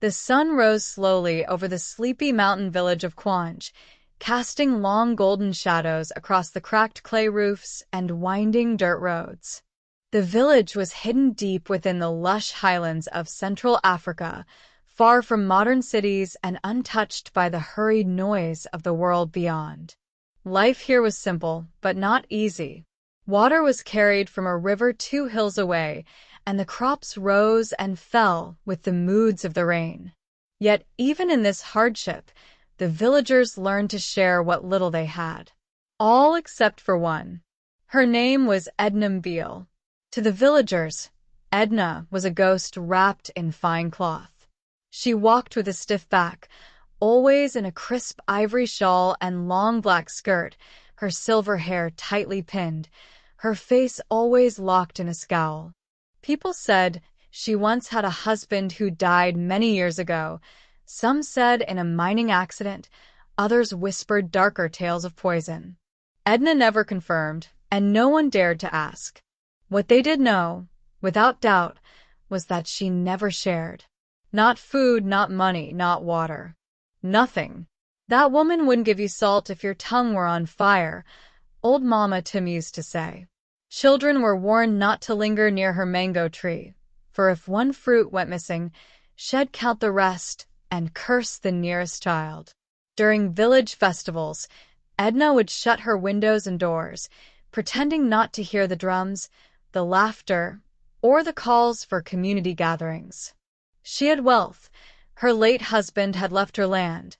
The sun rose slowly over the sleepy mountain village of Quanj, casting long golden shadows across the cracked clay roofs and winding dirt roads. The village was hidden deep within the lush highlands of Central Africa, far from modern cities and untouched by the hurried noise of the world beyond. Life here was simple, but not easy. Water was carried from a river 2 hills away, and the crops rose and fell with the moods of the rain. Yet even in this hardship, the villagers learned to share what little they had. All except for one. Her name was Edna Mbeel. To the villagers, Edna was a ghost wrapped in fine cloth. She walked with a stiff back, always in a crisp ivory shawl and long black skirt, her silver hair tightly pinned, her face always locked in a scowl. People said she once had a husband who died many years ago. Some said in a mining accident, others whispered darker tales of poison. Edna never confirmed, and no one dared to ask. What they did know, without doubt, was that she never shared. Not food, not money, not water. Nothing. That woman wouldn't give you salt if your tongue were on fire, old Mama Tim used to say. Children were warned not to linger near her mango tree, for if one fruit went missing, she'd count the rest and curse the nearest child. During village festivals, Edna would shut her windows and doors, pretending not to hear the drums, the laughter, or the calls for community gatherings. She had wealth. Her late husband had left her land,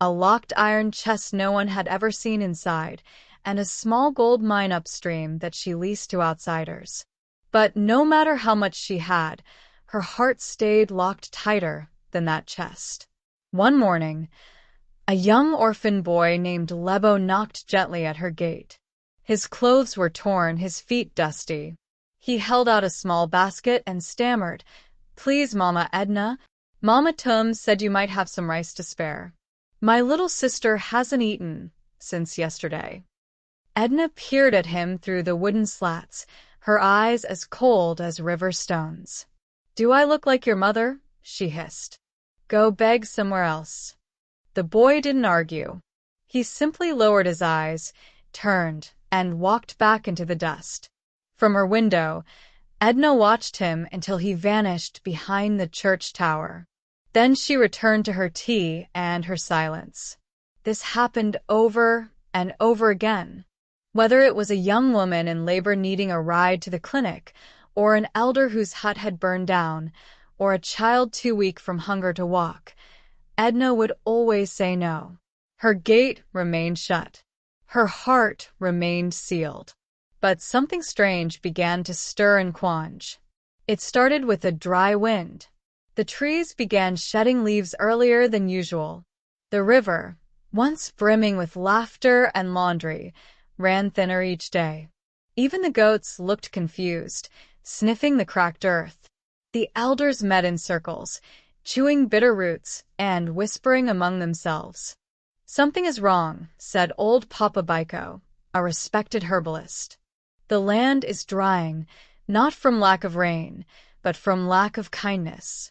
a locked iron chest no one had ever seen inside, and a small gold mine upstream that she leased to outsiders. But no matter how much she had, her heart stayed locked tighter than that chest. One morning, a young orphan boy named Lebo knocked gently at her gate. His clothes were torn, his feet dusty. He held out a small basket and stammered, "Please, Mama Edna, Mama Tum said you might have some rice to spare. My little sister hasn't eaten since yesterday." Edna peered at him through the wooden slats, her eyes as cold as river stones. "Do I look like your mother?" she hissed. "Go beg somewhere else." The boy didn't argue. He simply lowered his eyes, turned, and walked back into the dust. From her window, Edna watched him until he vanished behind the church tower. Then she returned to her tea and her silence. This happened over and over again. Whether it was a young woman in labor needing a ride to the clinic, or an elder whose hut had burned down, or a child too weak from hunger to walk, Edna would always say no. Her gate remained shut. Her heart remained sealed. But something strange began to stir in Quanj. It started with a dry wind. The trees began shedding leaves earlier than usual. The river, once brimming with laughter and laundry, ran thinner each day. Even the goats looked confused, sniffing the cracked earth. The elders met in circles, chewing bitter roots and whispering among themselves. "Something is wrong," said old Papa Baiko, a respected herbalist. "The land is drying, not from lack of rain, but from lack of kindness."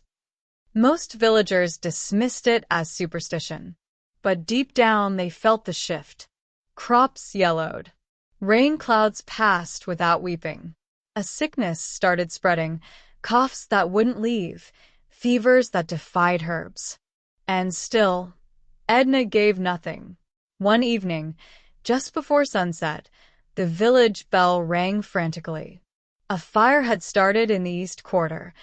Most villagers dismissed it as superstition, but deep down they felt the shift. Crops yellowed. Rain clouds passed without weeping. A sickness started spreading, coughs that wouldn't leave, fevers that defied herbs. And still, Edna gave nothing. One evening, just before sunset, the village bell rang frantically. A fire had started in the east quarter.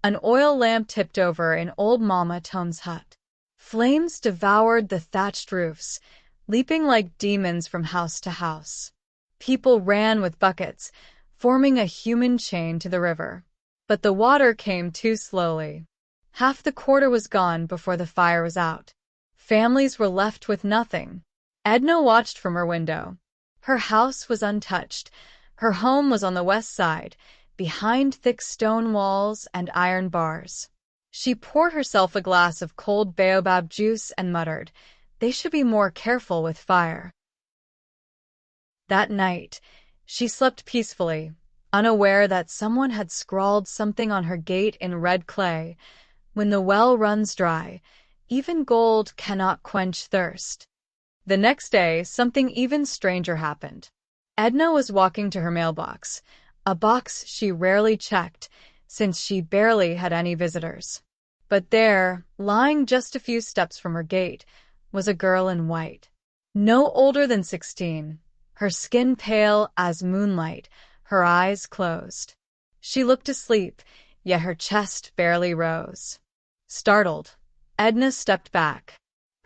An oil lamp tipped over in old Mama Tum's hut. Flames devoured the thatched roofs, leaping like demons from house to house. People ran with buckets, forming a human chain to the river. But the water came too slowly. Half the quarter was gone before the fire was out. Families were left with nothing. Edna watched from her window. Her house was untouched. Her home was on the west side, behind thick stone walls and iron bars. She poured herself a glass of cold baobab juice and muttered, "They should be more careful with fire." That night, she slept peacefully, unaware that someone had scrawled something on her gate in red clay. When the well runs dry, even gold cannot quench thirst. The next day, something even stranger happened. Edna was walking to her mailbox, a box she rarely checked since she barely had any visitors. But there, lying just a few steps from her gate, was a girl in white. No older than 16, her skin pale as moonlight, her eyes closed. She looked asleep, yet her chest barely rose. Startled, Edna stepped back.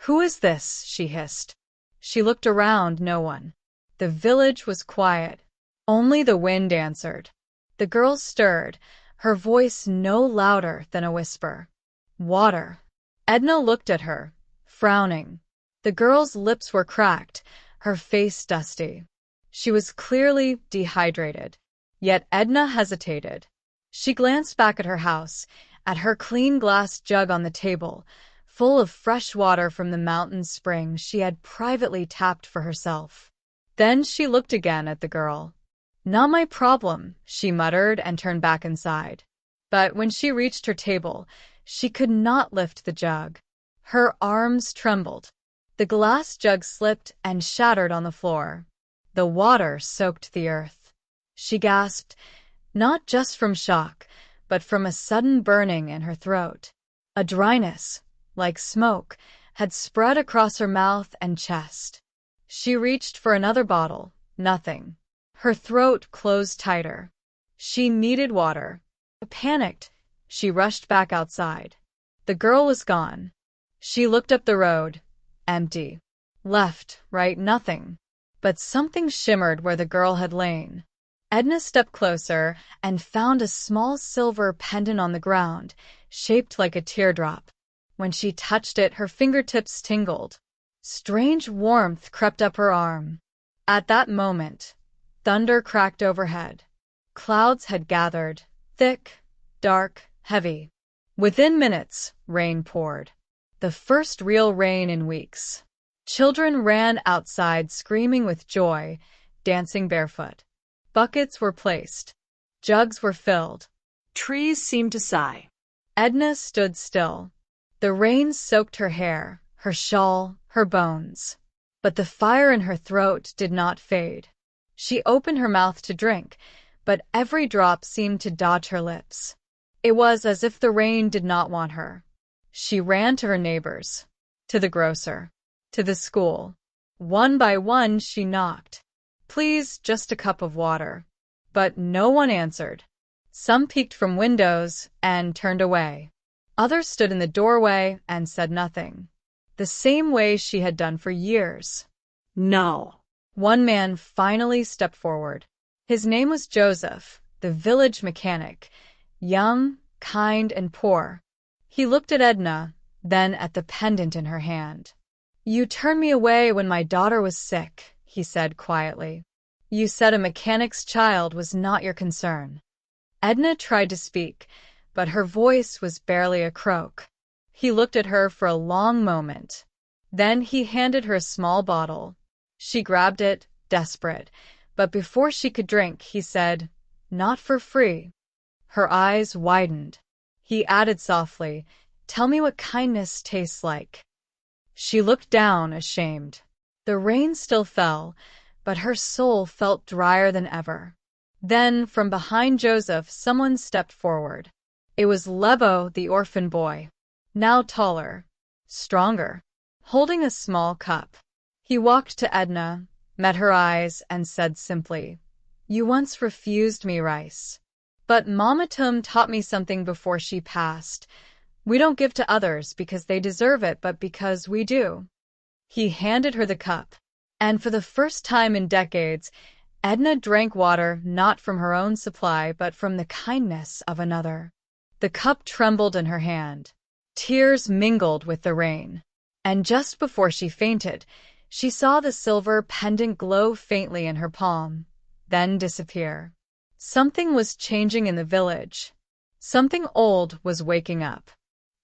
"Who is this?" she hissed. She looked around, no one. The village was quiet. Only the wind answered. The girl stirred, her voice no louder than a whisper. "Water." Edna looked at her, frowning. The girl's lips were cracked, her face dusty. She was clearly dehydrated. Yet Edna hesitated. She glanced back at her house, at her clean glass jug on the table, full of fresh water from the mountain spring she had privately tapped for herself. Then she looked again at the girl. "Not my problem," she muttered and turned back inside. But when she reached her table, she could not lift the jug. Her arms trembled. The glass jug slipped and shattered on the floor. The water soaked the earth. She gasped, not just from shock, but from a sudden burning in her throat. A dryness, like smoke, had spread across her mouth and chest. She reached for another bottle. Nothing. Her throat closed tighter. She needed water. Panicked, she rushed back outside. The girl was gone. She looked up the road. Empty. Left, right, nothing. But something shimmered where the girl had lain. Edna stepped closer and found a small silver pendant on the ground, shaped like a teardrop. When she touched it, her fingertips tingled. Strange warmth crept up her arm. At that moment, thunder cracked overhead. Clouds had gathered, thick, dark, heavy. Within minutes, rain poured. The first real rain in weeks. Children ran outside screaming with joy, dancing barefoot. Buckets were placed. Jugs were filled. Trees seemed to sigh. Edna stood still. The rain soaked her hair, her shawl, her bones. But the fire in her throat did not fade. She opened her mouth to drink, but every drop seemed to dodge her lips. It was as if the rain did not want her. She ran to her neighbors, to the grocer, to the school. One by one she knocked. "Please, just a cup of water." But no one answered. Some peeked from windows and turned away. Others stood in the doorway and said nothing. The same way she had done for years. No. One man finally stepped forward. His name was Joseph, the village mechanic, young, kind, and poor. He looked at Edna, then at the pendant in her hand. "You turned me away when my daughter was sick," he said quietly. "You said a mechanic's child was not your concern." Edna tried to speak, but her voice was barely a croak. He looked at her for a long moment. Then he handed her a small bottle. She grabbed it, desperate, but before she could drink, he said, "Not for free." Her eyes widened. He added softly, "Tell me what kindness tastes like." She looked down, ashamed. The rain still fell, but her soul felt drier than ever. Then, from behind Joseph, someone stepped forward. It was Lebo, the orphan boy, now taller, stronger, holding a small cup. He walked to Edna, met her eyes, and said simply, "You once refused me rice. But Mama Tum taught me something before she passed. We don't give to others because they deserve it, but because we do." He handed her the cup, and for the first time in decades, Edna drank water not from her own supply, but from the kindness of another. The cup trembled in her hand. Tears mingled with the rain. And just before she fainted, she saw the silver pendant glow faintly in her palm, then disappear. Something was changing in the village. Something old was waking up.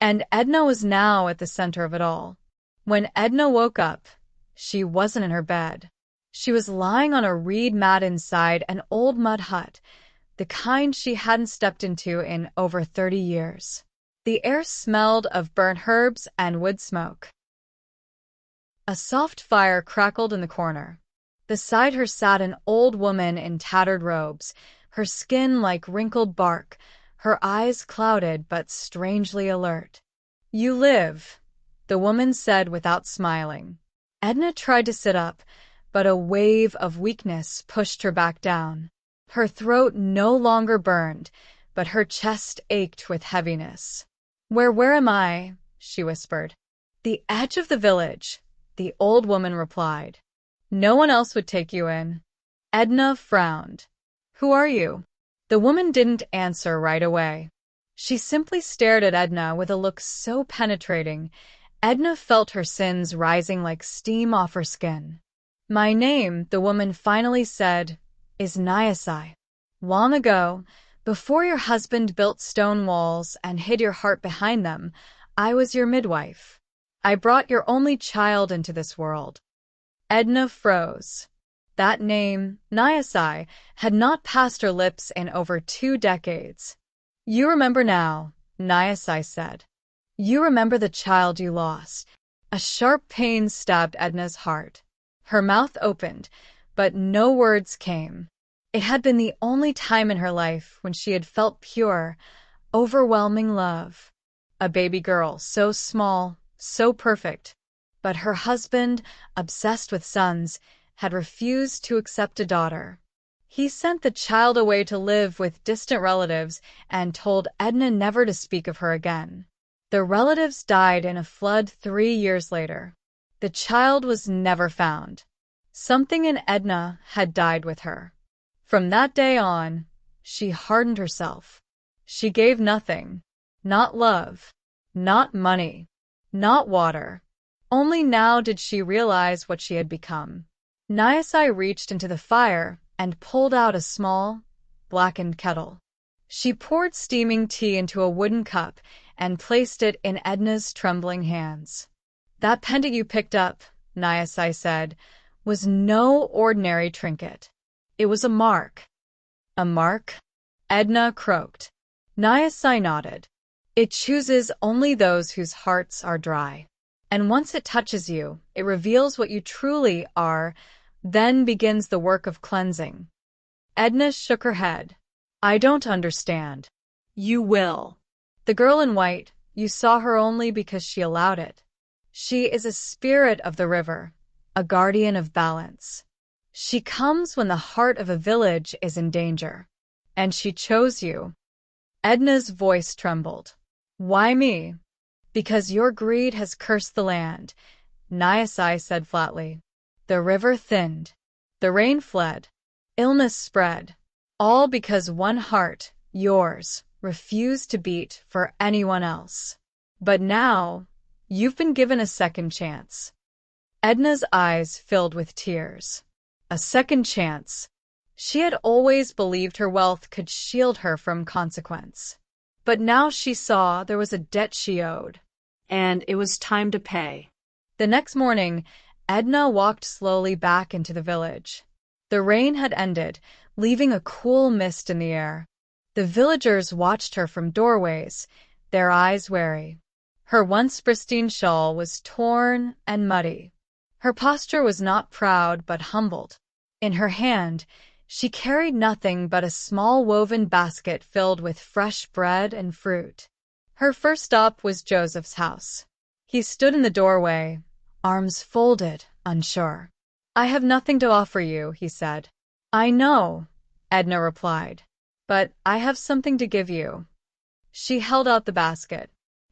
And Edna was now at the center of it all. When Edna woke up, she wasn't in her bed. She was lying on a reed mat inside an old mud hut, the kind she hadn't stepped into in over 30 years. The air smelled of burnt herbs and wood smoke. A soft fire crackled in the corner. Beside her sat an old woman in tattered robes, her skin like wrinkled bark, her eyes clouded but strangely alert. "You live," the woman said without smiling. Edna tried to sit up, but a wave of weakness pushed her back down. Her throat no longer burned, but her chest ached with heaviness. Where am I?" she whispered. "The edge of the village," the old woman replied. "No one else would take you in." Edna frowned. "Who are you?" The woman didn't answer right away. She simply stared at Edna with a look so penetrating, Edna felt her sins rising like steam off her skin. "My name," the woman finally said, "is Nyasai. Long ago, before your husband built stone walls and hid your heart behind them, I was your midwife. I brought your only child into this world." Edna froze. That name, Nyasai, had not passed her lips in over 2 decades. "You remember now," Nyasai said. "You remember the child you lost." A sharp pain stabbed Edna's heart. Her mouth opened, but no words came. It had been the only time in her life when she had felt pure, overwhelming love. A baby girl, so small, so perfect. But her husband, obsessed with sons, had refused to accept a daughter. He sent the child away to live with distant relatives and told Edna never to speak of her again. The relatives died in a flood 3 years later. The child was never found. Something in Edna had died with her. From that day on, she hardened herself. She gave nothing. Not love. Not money. Not water. Only now did she realize what she had become. Nyasai reached into the fire and pulled out a small, blackened kettle. She poured steaming tea into a wooden cup and placed it in Edna's trembling hands. "That pendant you picked up," Nyasai said, "was no ordinary trinket. It was a mark." "A mark?" Edna croaked. Nyasai nodded. "It chooses only those whose hearts are dry. And once it touches you, it reveals what you truly are. Then begins the work of cleansing." Edna shook her head. "I don't understand." You will. "The girl in white, you saw her only because she allowed it. She is a spirit of the river, a guardian of balance. She comes when the heart of a village is in danger. And she chose you." Edna's voice trembled. "Why me?" "Because your greed has cursed the land," Nyasai said flatly. "The river thinned. The rain fled. Illness spread. All because one heart, yours, refused to beat for anyone else. But now, you've been given a second chance." Edna's eyes filled with tears. A second chance. She had always believed her wealth could shield her from consequence. But now she saw there was a debt she owed. And it was time to pay. The next morning, Edna walked slowly back into the village. The rain had ended, leaving a cool mist in the air. The villagers watched her from doorways, their eyes wary. Her once pristine shawl was torn and muddy. Her posture was not proud but humbled. In her hand, she carried nothing but a small woven basket filled with fresh bread and fruit. Her first stop was Joseph's house. He stood in the doorway, arms folded, unsure. "I have nothing to offer you," he said. "I know," Edna replied, "but I have something to give you." She held out the basket.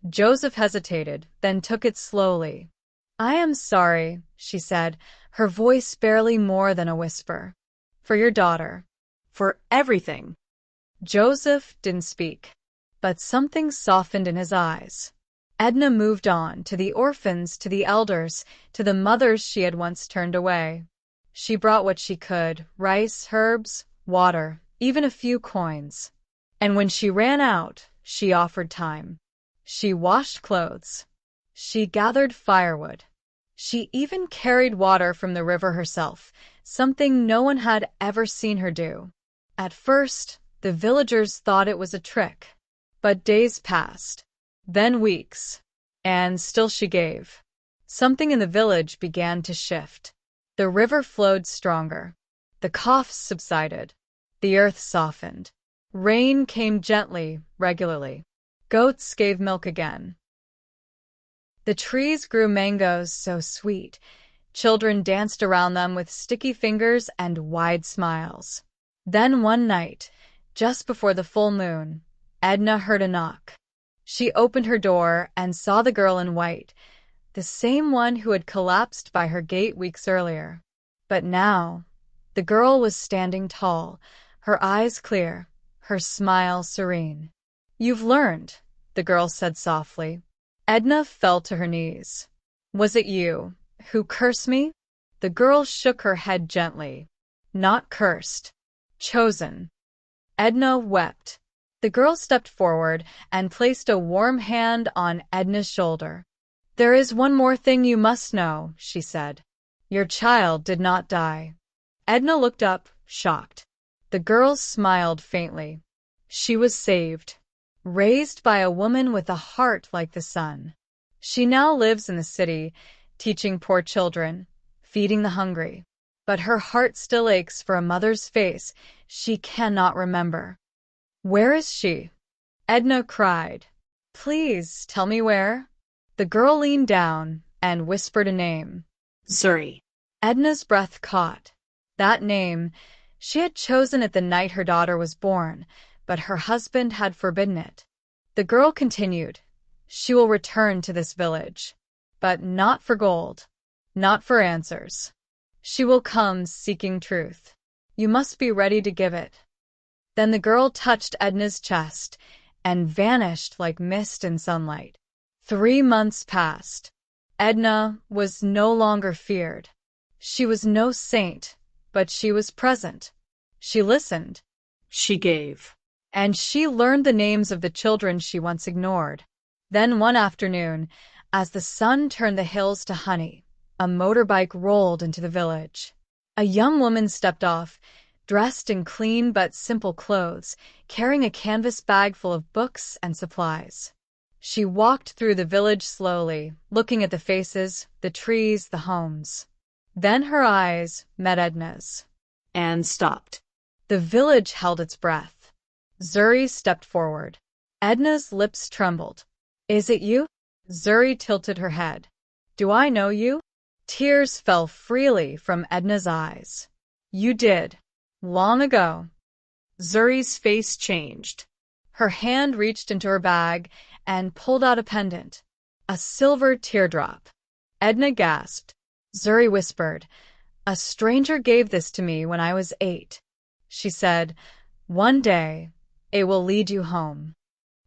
Joseph hesitated, then took it slowly. "I am sorry," she said, her voice barely more than a whisper. "For your daughter." For everything. Joseph didn't speak, but something softened in his eyes. Edna moved on, to the orphans, to the elders, to the mothers she had once turned away. She brought what she could, rice, herbs, water, even a few coins. And when she ran out, she offered time. She washed clothes. She gathered firewood. She even carried water from the river herself, something no one had ever seen her do. At first, the villagers thought it was a trick. But days passed. then weeks. And still she gave. Something in the village began to shift. The river flowed stronger. The coughs subsided. The earth softened. Rain came gently, regularly. Goats gave milk again. The trees grew mangoes so sweet. Children danced around them with sticky fingers and wide smiles. Then one night, just before the full moon, Edna heard a knock. She opened her door and saw the girl in white, the same one who had collapsed by her gate weeks earlier. But now, the girl was standing tall, her eyes clear, her smile serene. "You've learned," the girl said softly. Edna fell to her knees. "Was it you who cursed me?" The girl shook her head gently. "Not cursed. Chosen." Edna wept. The girl stepped forward and placed a warm hand on Edna's shoulder. "There is one more thing you must know," she said. "Your child did not die." Edna looked up, shocked. The girl smiled faintly. She was saved, raised by a woman with a heart like the sun. She now lives in the city, teaching poor children, feeding the hungry. But her heart still aches for a mother's face she cannot remember. "Where is she?" Edna cried. "Please tell me where." The girl leaned down and whispered a name. Zuri. Edna's breath caught. That name, she had chosen it the night her daughter was born, but her husband had forbidden it. The girl continued, "She will return to this village, but not for gold, not for answers. She will come seeking truth. You must be ready to give it." Then the girl touched Edna's chest and vanished like mist in sunlight. 3 months passed. Edna was no longer feared. She was no saint, but she was present. She listened. She gave. And she learned the names of the children she once ignored. Then one afternoon, as the sun turned the hills to honey, a motorbike rolled into the village. A young woman stepped off, dressed in clean but simple clothes, carrying a canvas bag full of books and supplies. She walked through the village slowly, looking at the faces, the trees, the homes. Then her eyes met Edna's. And stopped. The village held its breath. Zuri stepped forward. Edna's lips trembled. "Is it you?" Zuri tilted her head. "Do I know you?" Tears fell freely from Edna's eyes. "You did. Long ago." Zuri's face changed. Her hand reached into her bag and pulled out a pendant, a silver teardrop. Edna gasped. Zuri whispered, "A stranger gave this to me when I was 8. She said, 'One day, it will lead you home.'"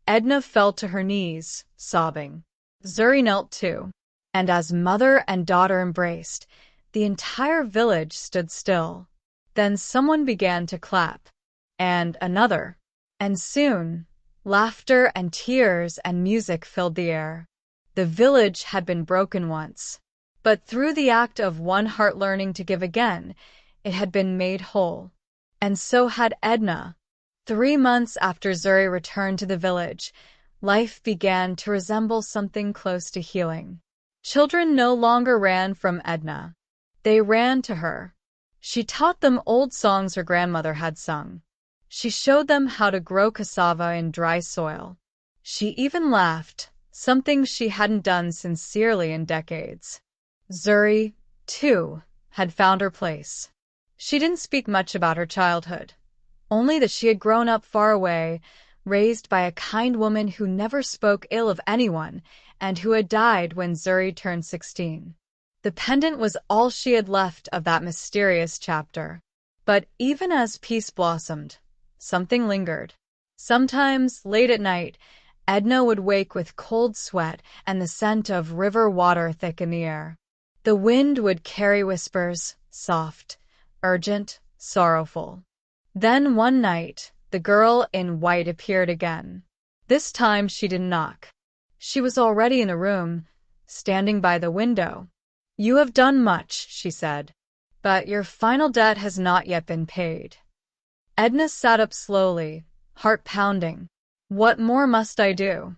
Edna fell to her knees, sobbing. Zuri knelt too, and as mother and daughter embraced, the entire village stood still. Then someone began to clap, and another, and soon, laughter and tears and music filled the air. The village had been broken once, but through the act of one heart learning to give again, it had been made whole. And so had Edna. 3 months after Zuri returned to the village, life began to resemble something close to healing. Children no longer ran from Edna. They ran to her. She taught them old songs her grandmother had sung. She showed them how to grow cassava in dry soil. She even laughed, something she hadn't done sincerely in decades. Zuri, too, had found her place. She didn't speak much about her childhood, only that she had grown up far away, raised by a kind woman who never spoke ill of anyone and who had died when Zuri turned 16. The pendant was all she had left of that mysterious chapter. But even as peace blossomed, something lingered. Sometimes, late at night, Edna would wake with cold sweat and the scent of river water thick in the air. The wind would carry whispers, soft, urgent, sorrowful. Then one night, the girl in white appeared again. This time she didn't knock. She was already in the room, standing by the window. "You have done much," she said, "but your final debt has not yet been paid." Edna sat up slowly, heart pounding. "What more must I do?"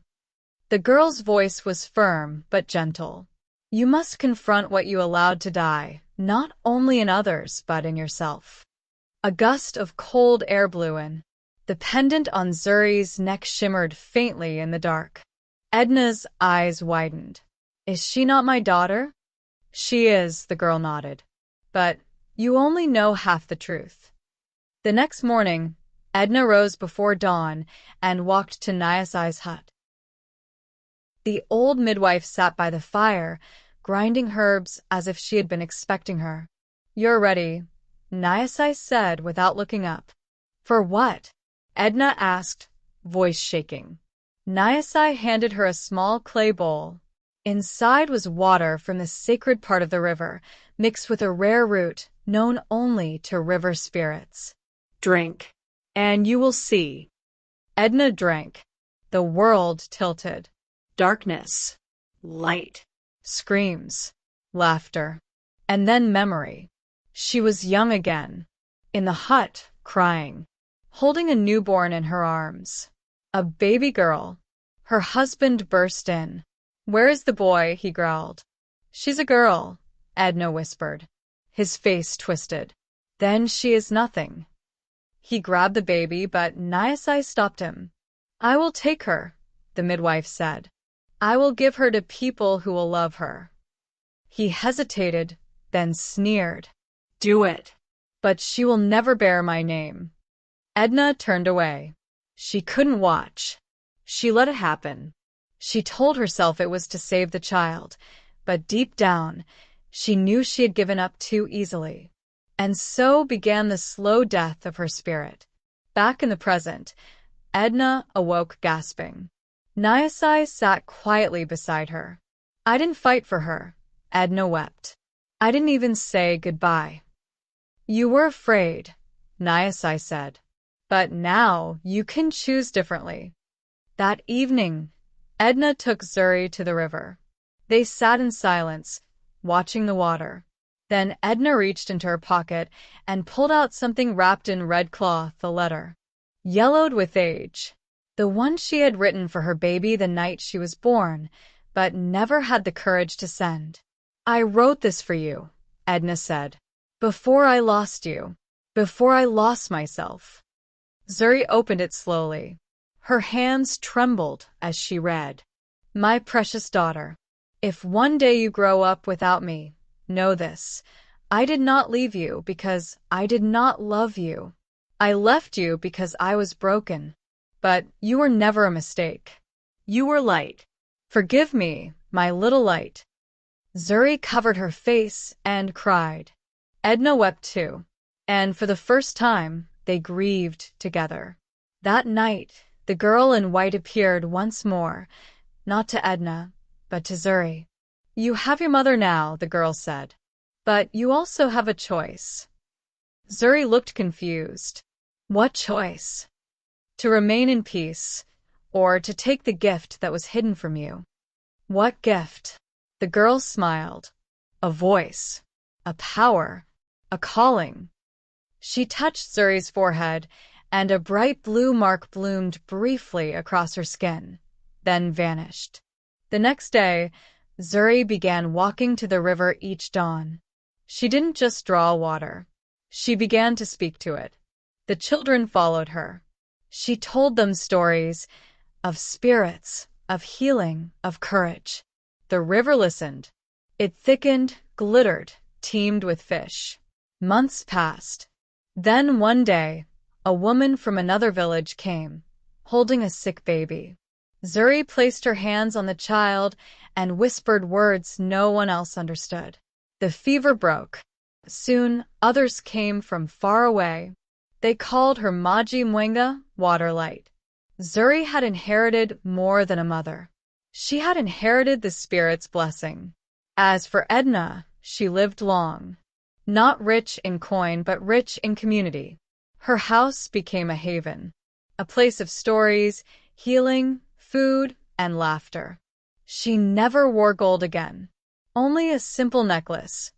The girl's voice was firm but gentle. You must confront what you allowed to die, not only in others but in yourself. A gust of cold air blew in. The pendant on Zuri's neck shimmered faintly in the dark. Edna's eyes widened. Is she not my daughter? She is, the girl nodded. But you only know half the truth. The next morning, Edna rose before dawn and walked to Nyasai's hut. The old midwife sat by the fire, grinding herbs as if she had been expecting her. You're ready, Nyasai said without looking up. For what? Edna asked, voice shaking. Nyasai handed her a small clay bowl. Inside was water from the sacred part of the river, mixed with a rare root known only to river spirits. Drink, and you will see. Edna drank. The world tilted. Darkness, light, Screams, laughter, and then memory. She was young again, in the hut, crying, holding a newborn in her arms. A baby girl. Her husband burst in. Where is the boy? He growled. She's a girl, Edna whispered. His face twisted. Then she is nothing. He grabbed the baby, but Nyasai stopped him. I will take her, the midwife said. I will give her to people who will love her. He hesitated, then sneered. Do it. But she will never bear my name. Edna turned away. She couldn't watch. She let it happen. She told herself it was to save the child, but deep down, she knew she had given up too easily. And so began the slow death of her spirit. Back in the present, Edna awoke gasping. Nyasai sat quietly beside her. I didn't fight for her, Edna wept. I didn't even say goodbye. You were afraid, Nyasai said. But now you can choose differently. That evening, Edna took Zuri to the river. They sat in silence, watching the water. Then Edna reached into her pocket and pulled out something wrapped in red cloth, a letter. Yellowed with age. The one she had written for her baby the night she was born, but never had the courage to send. I wrote this for you, Edna said. Before I lost you. Before I lost myself. Zuri opened it slowly. Her hands trembled as she read. My precious daughter, if one day you grow up without me, know this. I did not leave you because I did not love you. I left you because I was broken. But you were never a mistake. You were light. Forgive me, my little light. Zuri covered her face and cried. Edna wept too, and for the first time, they grieved together. That night, the girl in white appeared once more, not to Edna, but to Zuri. You have your mother now, the girl said, but you also have a choice. Zuri looked confused. What choice? To remain in peace, or to take the gift that was hidden from you. What gift? The girl smiled. A voice, a power, a calling. She touched Zuri's forehead, and a bright blue mark bloomed briefly across her skin, then vanished. The next day, Zuri began walking to the river each dawn. She didn't just draw water. She began to speak to it. The children followed her. She told them stories of spirits, of healing, of courage. The river listened. It thickened, glittered, teemed with fish. Months passed. Then one day, a woman from another village came, holding a sick baby. Zuri placed her hands on the child and whispered words no one else understood. The fever broke. Soon, others came from far away. They called her Maji Mwenga, Waterlight. Zuri had inherited more than a mother. She had inherited the spirit's blessing. As for Edna, she lived long. Not rich in coin, but rich in community. Her house became a haven, a place of stories, healing, food, and laughter. She never wore gold again, only a simple necklace,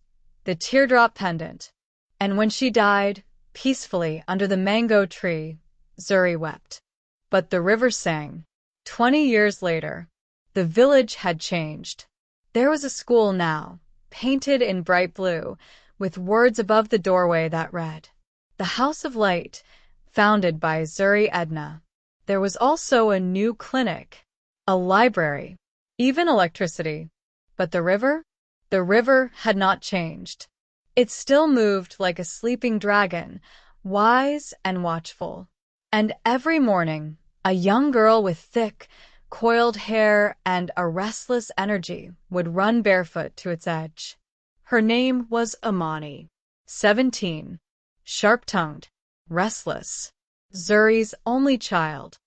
the teardrop pendant. And when she died, peacefully under the mango tree, Zuri wept. But the river sang. 20 years later, The village had changed. There was a school now, painted in bright blue, with words above the doorway that read, "The House of Light, founded by Zuri Edna." There was also a new clinic, a library, even electricity. But the river? The river had not changed. It still moved like a sleeping dragon, wise and watchful. And every morning, a young girl with thick, coiled hair and a restless energy would run barefoot to its edge. Her name was Amani. 17, sharp-tongued, restless, Zuri's only child.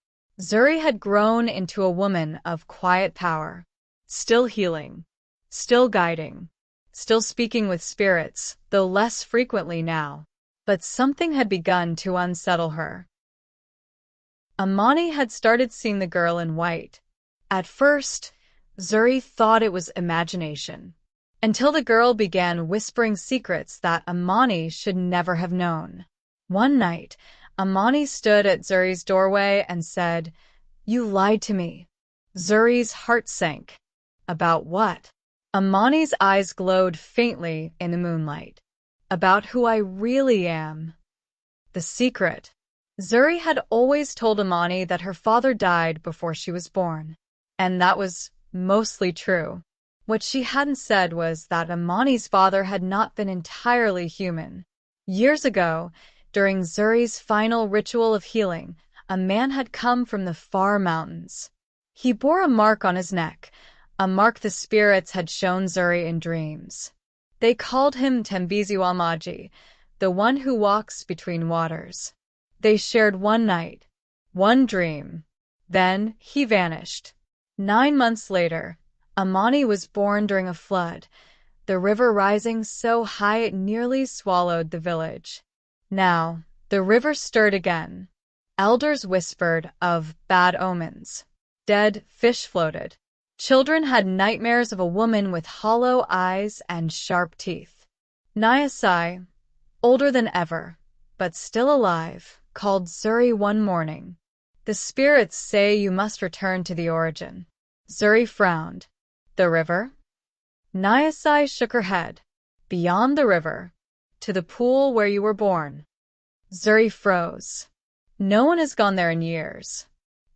Zuri had grown into a woman of quiet power, still healing, still guiding, still speaking with spirits, though less frequently now. But something had begun to unsettle her. Amani had started seeing the girl in white. At first, Zuri thought it was imagination, until the girl began whispering secrets that Amani should never have known. One night, Amani stood at Zuri's doorway and said, "You lied to me." Zuri's heart sank. About what? Amani's eyes glowed faintly in the moonlight. About who I really am. The secret. Zuri had always told Amani that her father died before she was born. And that was mostly true. What she hadn't said was that Amani's father had not been entirely human. Years ago, during Zuri's final ritual of healing, a man had come from the far mountains. He bore a mark on his neck, a mark the spirits had shown Zuri in dreams. They called him Tembizi Walmaji, the one who walks between waters. They shared one night, one dream. Then he vanished. 9 months later, Amani was born during a flood, the river rising so high it nearly swallowed the village. Now, the river stirred again. Elders whispered of bad omens. Dead fish floated. Children had nightmares of a woman with hollow eyes and sharp teeth. Nyasai, older than ever, but still alive, called Zuri one morning. "The spirits say you must return to the origin." Zuri frowned. "The river?" Nyasai shook her head. "Beyond the river, to the pool where you were born." Zuri froze. "No one has gone there in years."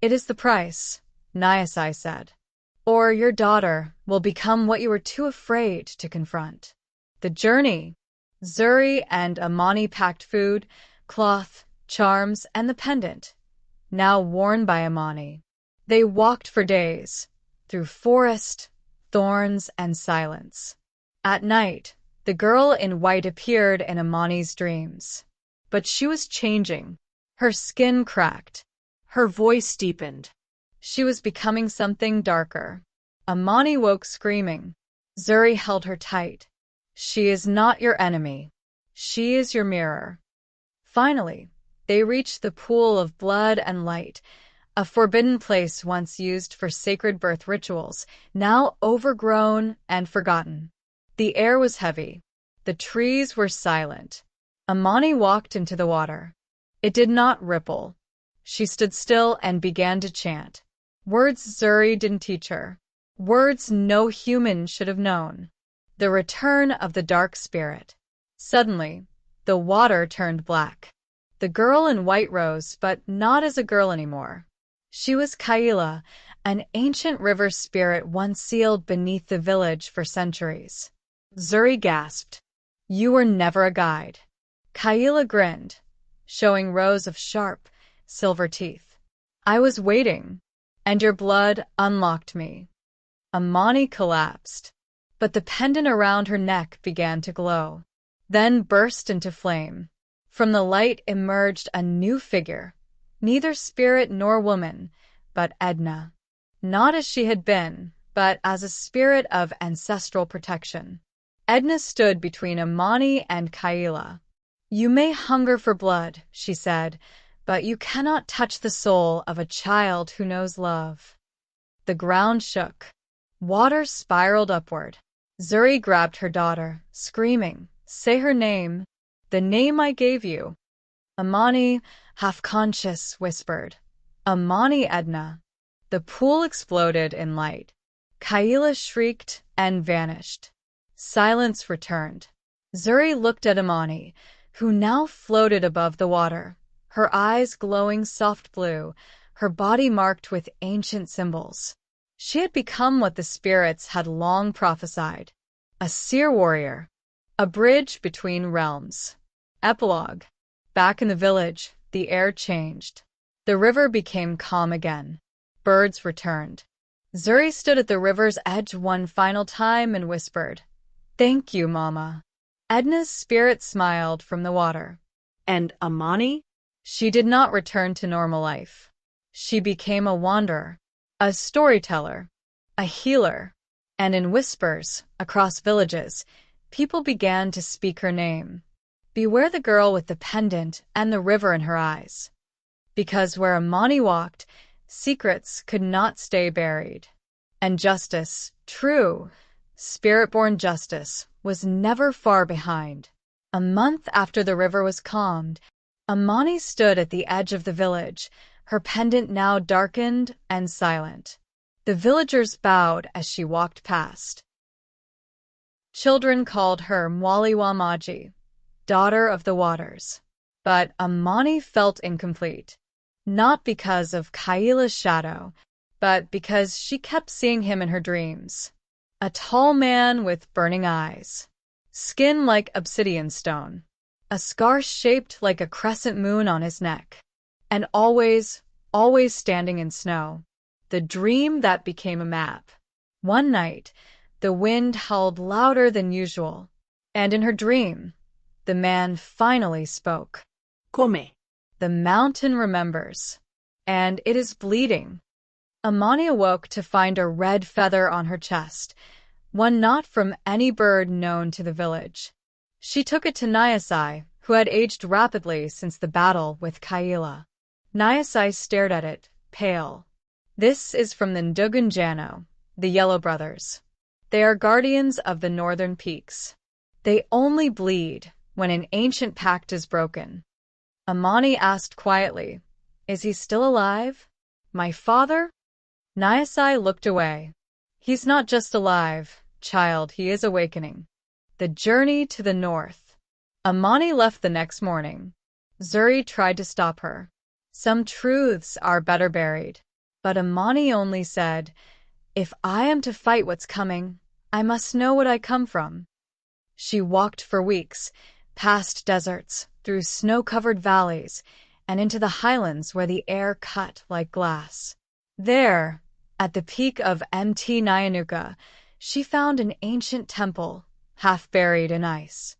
"It is the price," Nyasai said. "Or your daughter will become what you were too afraid to confront." The journey. Zuri and Amani packed food, cloth, charms, and the pendant, now worn by Amani. They walked for days, through forest, thorns, and silence. At night, the girl in white appeared in Amani's dreams. But she was changing. Her skin cracked. Her voice deepened. She was becoming something darker. Amani woke screaming. Zuri held her tight. "She is not your enemy. She is your mirror." Finally, they reached the pool of blood and light, a forbidden place once used for sacred birth rituals, now overgrown and forgotten. The air was heavy. The trees were silent. Amani walked into the water. It did not ripple. She stood still and began to chant. Words Zuri didn't teach her. Words no human should have known. The return of the dark spirit. Suddenly, the water turned black. The girl in white rose, but not as a girl anymore. She was Kaila, an ancient river spirit once sealed beneath the village for centuries. Zuri gasped. "You were never a guide." Kaila grinned, showing rows of sharp, silver teeth. "I was waiting, and your blood unlocked me." Amani collapsed, but the pendant around her neck began to glow, then burst into flame. From the light emerged a new figure, neither spirit nor woman, but Edna. Not as she had been, but as a spirit of ancestral protection. Edna stood between Amani and Kaila. "You may hunger for blood," she said, "but you cannot touch the soul of a child who knows love." The ground shook. Water spiraled upward. Zuri grabbed her daughter, screaming, "Say her name. The name I gave you." Amani, half-conscious, whispered, "Amani Edna." The pool exploded in light. Kaila shrieked and vanished. Silence returned. Zuri looked at Amani, who now floated above the water, her eyes glowing soft blue, her body marked with ancient symbols. She had become what the spirits had long prophesied, a seer warrior, a bridge between realms. Epilogue. Back in the village, the air changed. The river became calm again. Birds returned. Zuri stood at the river's edge one final time and whispered, "Thank you, Mama." Edna's spirit smiled from the water. And Amani? She did not return to normal life. She became a wanderer, a storyteller, a healer, and in whispers, across villages, people began to speak her name. Beware the girl with the pendant and the river in her eyes. Because where Amani walked, secrets could not stay buried. And justice, true, spirit-born justice, was never far behind. A month after the river was calmed, Amani stood at the edge of the village, her pendant now darkened and silent. The villagers bowed as she walked past. Children called her Mwaliwa Maji, daughter of the waters. But Amani felt incomplete. Not because of Kaila's shadow, but because she kept seeing him in her dreams. A tall man with burning eyes, skin like obsidian stone, a scar shaped like a crescent moon on his neck, and always standing in snow. The dream that became a map. One night, the wind howled louder than usual, and in her dream, the man finally spoke. Come. The mountain remembers, and it is bleeding. Amani awoke to find a red feather on her chest, one not from any bird known to the village. She took it to Nyasai, who had aged rapidly since the battle with Kaila. Nyasai stared at it, pale. This is from the Ndugunjano, the Yellow Brothers. They are guardians of the northern peaks. They only bleed when an ancient pact is broken. Amani asked quietly, "Is he still alive? My father?" Nyasai looked away. "He's not just alive, child, he is awakening." The journey to the north. Amani left the next morning. Zuri tried to stop her. Some truths are better buried. But Amani only said, "If I am to fight what's coming, I must know what I come from." She walked for weeks, past deserts, through snow-covered valleys, and into the highlands where the air cut like glass. There, at the peak of Mt. Nyanuka, she found an ancient temple, half buried in ice.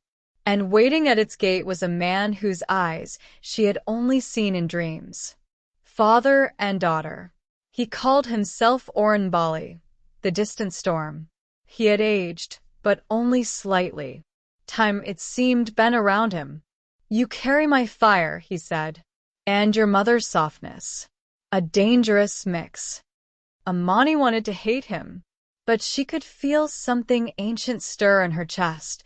And waiting at its gate was a man whose eyes she had only seen in dreams. Father and daughter. He called himself Oren Bali, the distant storm. He had aged, but only slightly. Time, it seemed, bent around him. "You carry my fire," he said, "and your mother's softness." A dangerous mix. Amani wanted to hate him, but she could feel something ancient stir in her chest,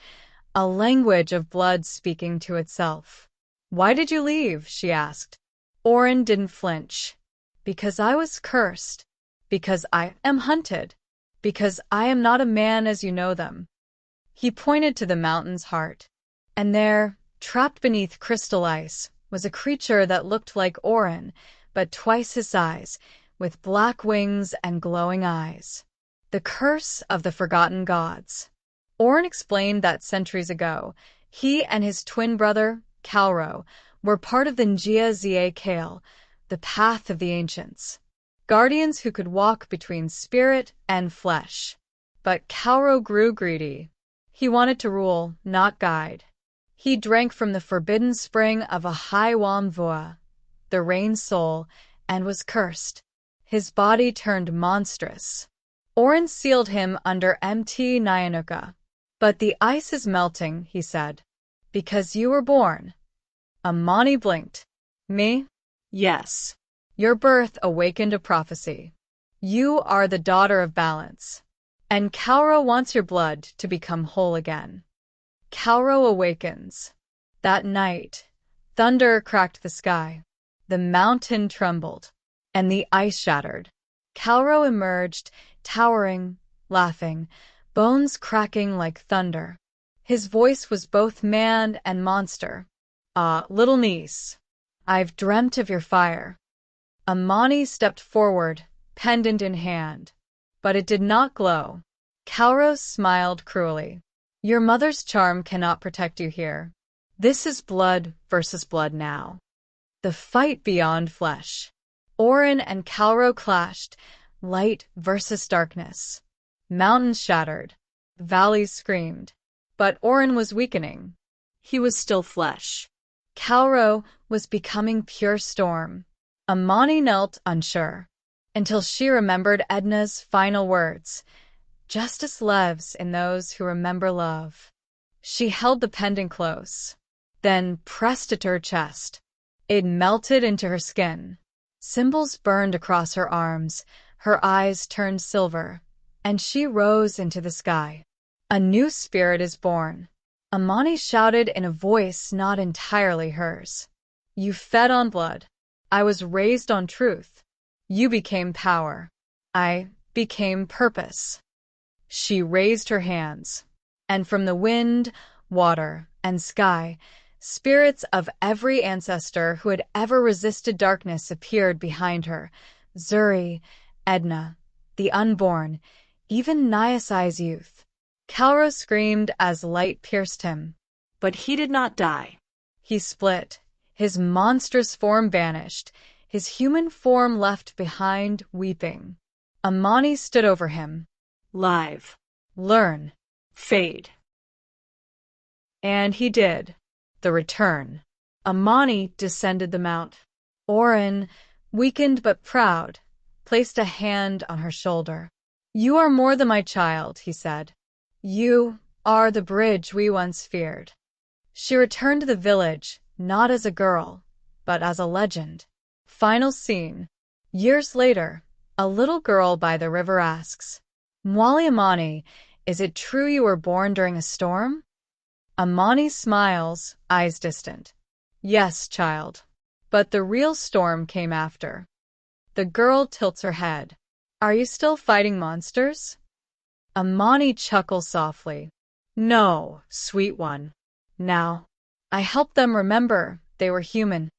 a language of blood speaking to itself. "Why did you leave?" she asked. Oren didn't flinch. "Because I was cursed. Because I am hunted. Because I am not a man as you know them." He pointed to the mountain's heart. And there, trapped beneath crystal ice, was a creature that looked like Oren, but twice his size, with black wings and glowing eyes. The curse of the forgotten gods. Oren explained that centuries ago, he and his twin brother, Kalro, were part of the Njia Zia Kale, the path of the ancients. Guardians who could walk between spirit and flesh. But Kalro grew greedy. He wanted to rule, not guide. He drank from the forbidden spring of a high Wamvua, the rain soul, and was cursed. His body turned monstrous. Oren sealed him under Mt. Nyanuka. "But the ice is melting," he said, "because you were born." Amani blinked. "Me?" Yes. "Your birth awakened a prophecy. You are the daughter of balance. And Kalro wants your blood to become whole again." Kalro awakens. That night, thunder cracked the sky. The mountain trembled, and the ice shattered. Kalro emerged, towering, laughing, bones cracking like thunder. His voice was both man and monster. "Ah, little niece, I've dreamt of your fire." Amani stepped forward, pendant in hand. But it did not glow. Calrose smiled cruelly. "Your mother's charm cannot protect you here. This is blood versus blood now. The fight beyond flesh." Orin and Calro clashed, light versus darkness. Mountains shattered. Valleys screamed. But Orin was weakening. He was still flesh. Calro was becoming pure storm. Amani knelt unsure, until she remembered Edna's final words. Justice lives in those who remember love. She held the pendant close, then pressed it to her chest. It melted into her skin. Symbols burned across her arms, her eyes turned silver, and she rose into the sky. "A new spirit is born," Amani shouted in a voice not entirely hers. "You fed on blood. I was raised on truth. You became power. I became purpose." She raised her hands, and from the wind, water, and sky, spirits of every ancestor who had ever resisted darkness appeared behind her. Zuri, Edna, the unborn, even Nyasai's youth. Calro screamed as light pierced him. But he did not die. He split. His monstrous form vanished, his human form left behind, weeping. Amani stood over him. Live. "Learn." Fade. And he did. The return. Amani descended the mount. Orin, weakened but proud, placed a hand on her shoulder. "You are more than my child," he said. "You are the bridge we once feared." She returned to the village, not as a girl, but as a legend. Final scene. Years later, a little girl by the river asks, "Mwali Amani, is it true you were born during a storm?" Amani smiles, eyes distant. "Yes, child. But the real storm came after." The girl tilts her head. "Are you still fighting monsters?" Amani chuckles softly. "No, sweet one. Now, I help them remember they were human."